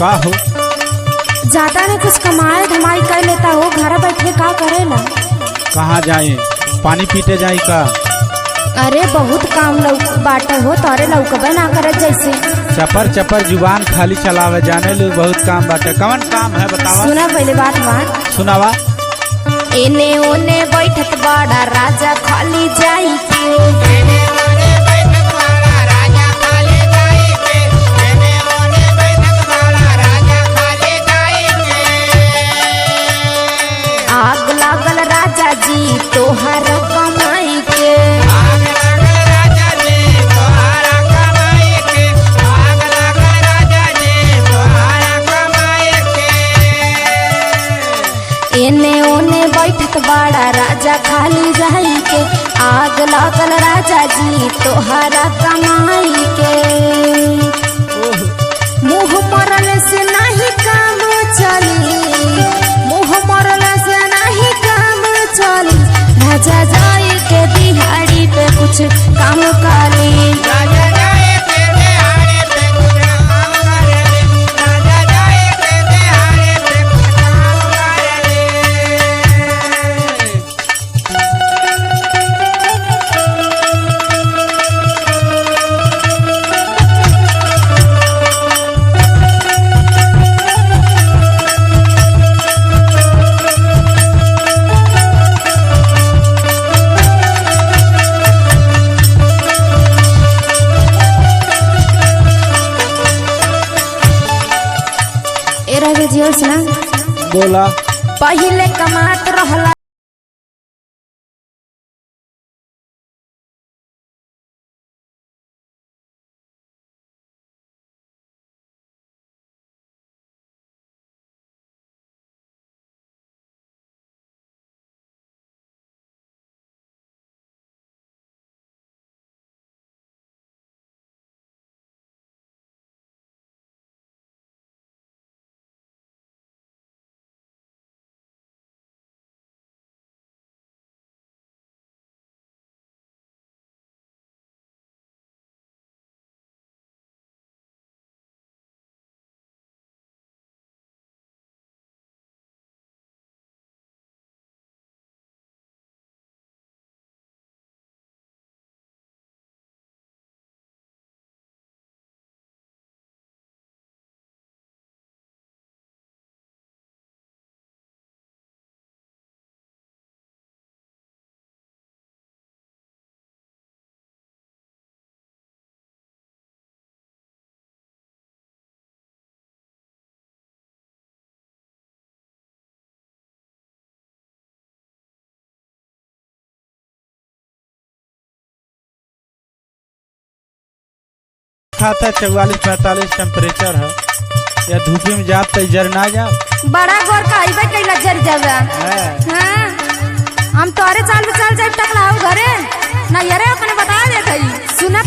का हो? ज्यादा ने कुछ कमाए धमाई कर लेता हो, घर बैठे का करेला? कहाँ जाए? पानी पीते जाए का? अरे बहुत काम बाटे हो, तोरे लौकबे ना करत जैसे। चपर चपर जुबान खाली चलावे जाने लो, बहुत काम बाटे। कौन काम है बतावा? सुना पहले बात सुनावा। एने ओने बैठत बड़ा राजा खाली जाई के। आग लागल राजा जी तोहर कमाई के। एने ओने बैठत बड़ा राजा खाली जाई के। आग लागल राजा जी तोहरा कमाई के। मुँह मरल से नहीं काम चली, मुँह मरल से नहीं काम चली। राजा जाई के दिहाड़ी पे कुछ काम करी। सुना बोला। पहले कमात रहला खाता 44-45 टेम्परेचर है। या धूप में जाप तो जर ना जाओ। बड़ा गोर का आइबे कैला जर जावा। हां हम तोरे चाल जाए टकलाओ घरे ना यारे अपने बता दे थई। सुना